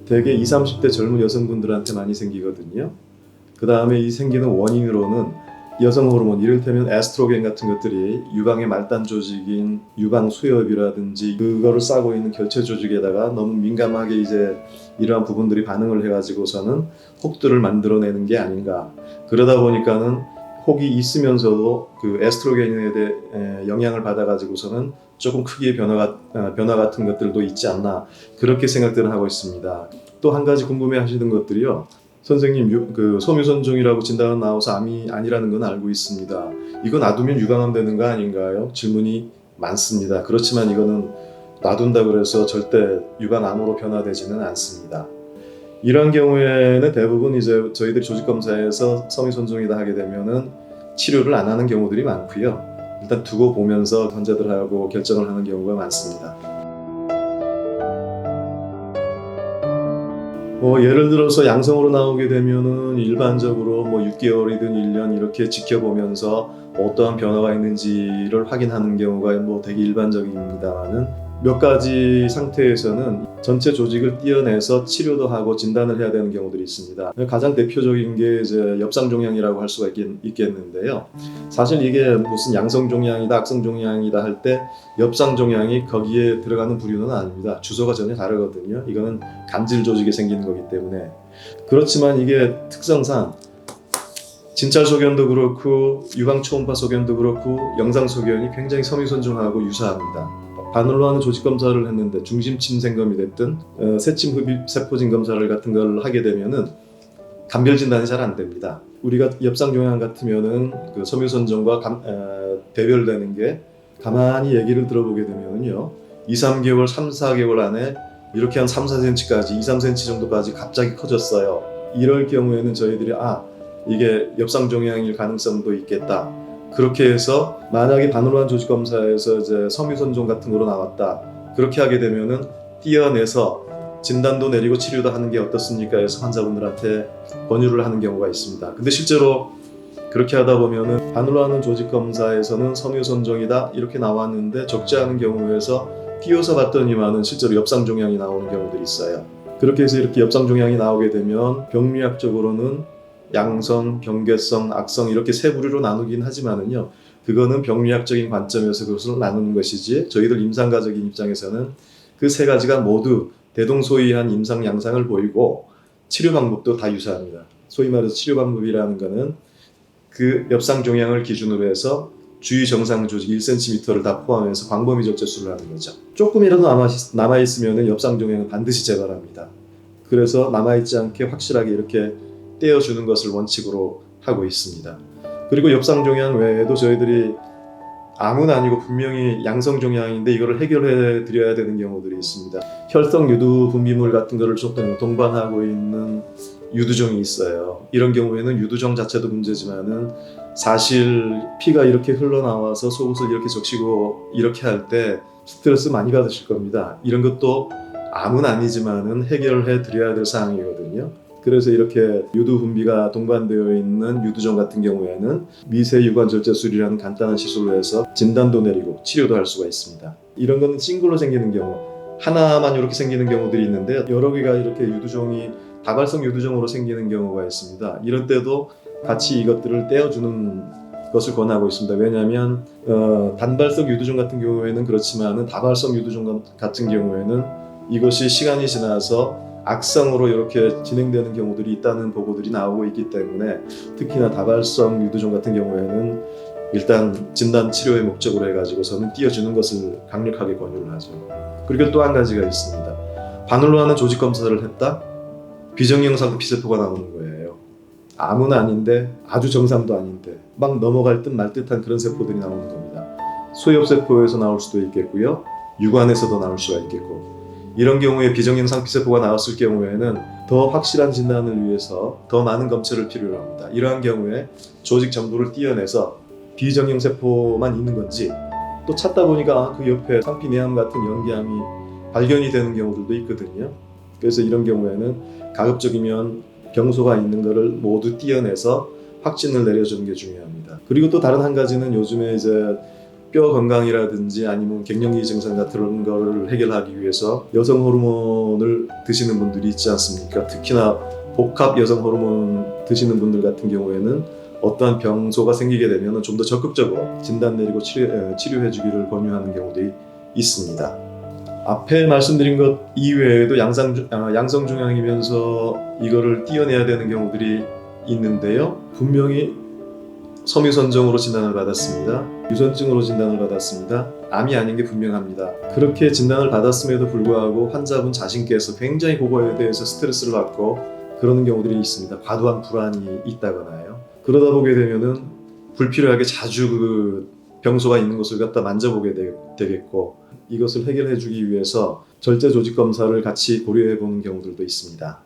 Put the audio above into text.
대개 20, 30대 젊은 여성분들한테 많이 생기거든요. 그 다음에 이 생기는 원인으로는 여성 호르몬, 이를테면 에스트로겐 같은 것들이 유방의 말단 조직인 유방 수엽이라든지 그거를 싸고 있는 결체 조직에다가 너무 민감하게 이제 이러한 부분들이 반응을 해가지고서는 혹들을 만들어내는 게 아닌가. 그러다 보니까는 혹이 있으면서도 그 에스트로겐에 대해 영향을 받아가지고서는 조금 크기의 변화 같은 것들도 있지 않나, 그렇게 생각들을 하고 있습니다. 또 한 가지 궁금해하시는 것들이요. 선생님, 그 소묘선종이라고 진단은 나와서 암이 아니라는 건 알고 있습니다. 이거 놔두면 유방암 되는 거 아닌가요? 질문이 많습니다. 그렇지만 이거는 놔둔다고 해서 절대 유방암으로 변화되지는 않습니다. 이런 경우에는 대부분 이제 저희들 조직검사에서 섬유선종이다 하게 되면은 치료를 안 하는 경우들이 많고요. 일단 두고 보면서 환자들하고 결정을 하는 경우가 많습니다. 예를 들어서 양성으로 나오게 되면은 일반적으로 6개월이든 1년 이렇게 지켜보면서 어떠한 변화가 있는지를 확인하는 경우가 되게 일반적입니다만은, 몇 가지 상태에서는 전체 조직을 떼어내서 치료도 하고 진단을 해야 되는 경우들이 있습니다. 가장 대표적인 게 이제 엽상종양이라고 할 수가 있겠는데요. 사실 이게 무슨 양성종양이다, 악성종양이다 할 때 엽상종양이 거기에 들어가는 부류는 아닙니다. 주소가 전혀 다르거든요. 이거는 간질 조직에 생기는 거기 때문에. 그렇지만 이게 특성상 진찰 소견도 그렇고 유방 초음파 소견도 그렇고 영상 소견이 굉장히 섬유선종하고 유사합니다. 바늘로 하는 조직 검사를 했는데 중심침 생검이 됐든 세침 흡입 세포진 검사를 같은 걸 하게 되면은 감별 진단이 잘 안 됩니다. 우리가 엽상종양 같으면은 그 섬유선종과 대별되는 게, 가만히 얘기를 들어보게 되면은요, 2, 3개월, 3, 4개월 안에 이렇게 한 3, 4cm까지 2, 3cm 정도까지 갑자기 커졌어요. 이럴 경우에는 저희들이 이게 엽상종양일 가능성도 있겠다. 그렇게 해서 만약에 바늘로 한 조직 검사에서 이제 섬유선종 같은 거로 나왔다. 그렇게 하게 되면은 띄어내서 진단도 내리고 치료도 하는 게 어떻습니까 해서 환자분들한테 권유를 하는 경우가 있습니다. 근데 실제로 그렇게 하다 보면은 바늘로 하는 조직 검사에서는 섬유선종이다 이렇게 나왔는데 적지 않은 경우에서 띄어서 봤더니만은 실제로 엽상종양이 나오는 경우들이 있어요. 그렇게 해서 이렇게 엽상종양이 나오게 되면 병리학적으로는 양성, 경계성, 악성 이렇게 세 부류로 나누긴 하지만은요, 그거는 병리학적인 관점에서 그것을 나누는 것이지, 저희들 임상가적인 입장에서는 그 세 가지가 모두 대동소이한 임상 양상을 보이고 치료 방법도 다 유사합니다. 소위 말해서 치료 방법이라는 거는 그 엽상종양을 기준으로 해서 주위 정상 조직 1cm를 다 포함해서 광범위 적재수를 하는 거죠. 조금이라도 남아있으면 엽상종양은 반드시 제거합니다. 그래서 남아있지 않게 확실하게 이렇게 떼어주는 것을 원칙으로 하고 있습니다. 그리고 엽상종양 외에도 저희들이 암은 아니고 분명히 양성종양인데 이거를 해결해 드려야 되는 경우들이 있습니다. 혈성 유두 분비물 같은 거를 조금 동반하고 있는 유두종이 있어요. 이런 경우에는 유두종 자체도 문제지만은 사실 피가 이렇게 흘러나와서 속옷을 이렇게 적시고 이렇게 할 때 스트레스 많이 받으실 겁니다. 이런 것도 암은 아니지만은 해결해 드려야 될 사항이거든요. 그래서 이렇게 유두 분비가 동반되어 있는 유두종 같은 경우에는 미세유관 절제술이라는 간단한 시술로 해서 진단도 내리고 치료도 할 수가 있습니다. 이런 거는 싱글로 생기는 경우, 하나만 이렇게 생기는 경우들이 있는데 여러 개가 이렇게 유두종이 다발성 유두종으로 생기는 경우가 있습니다. 이럴 때도 같이 이것들을 떼어주는 것을 권하고 있습니다. 왜냐하면 단발성 유두종 같은 경우에는 그렇지만은 다발성 유두종 같은 경우에는 이것이 시간이 지나서 악성으로 이렇게 진행되는 경우들이 있다는 보고들이 나오고 있기 때문에, 특히나 다발성 유두종 같은 경우에는 일단 진단 치료의 목적으로 해가지고서는 띄워주는 것을 강력하게 권유를 하죠. 그리고 또 한 가지가 있습니다. 바늘로 하는 조직 검사를 했다? 비정형상 피세포가 나오는 거예요. 암은 아닌데 아주 정상도 아닌데 막 넘어갈 듯 말 듯한 그런 세포들이 나오는 겁니다. 소엽세포에서 나올 수도 있겠고요, 유관에서도 나올 수가 있겠고, 이런 경우에 비정형상 피세포가 나왔을 경우에는 더 확실한 진단을 위해서 더 많은 검체를 필요로 합니다. 이러한 경우에 조직 전부를 띄어내서 비정형 세포만 있는 건지, 또 찾다 보니까 그 옆에 상피내암 같은 연기암이 발견이 되는 경우들도 있거든요. 그래서 이런 경우에는 가급적이면 병소가 있는 것을 모두 띄어내서 확진을 내려주는 게 중요합니다. 그리고 또 다른 한 가지는 요즘에 이제 뼈 건강이라든지 아니면 갱년기 증상 같은 거를 해결하기 위해서 여성 호르몬을 드시는 분들이 있지 않습니까? 특히나 복합 여성 호르몬 드시는 분들 같은 경우에는 어떠한 병소가 생기게 되면 좀 더 적극적으로 진단 내리고 치료해 주기를 권유하는 경우도 있습니다. 앞에 말씀드린 것 이외에도 양성종양이면서 이거를 띄어내야 되는 경우들이 있는데요. 분명히 섬유선정으로 진단을 받았습니다. 유선증으로 진단을 받았습니다. 암이 아닌 게 분명합니다. 그렇게 진단을 받았음에도 불구하고 환자분 자신께서 굉장히 그거에 대해서 스트레스를 받고 그러는 경우들이 있습니다. 과도한 불안이 있다거나요. 그러다 보게 되면은 불필요하게 자주 그 병소가 있는 곳을 갖다 만져보게 되겠고, 이것을 해결해 주기 위해서 절제 조직 검사를 같이 고려해 보는 경우들도 있습니다.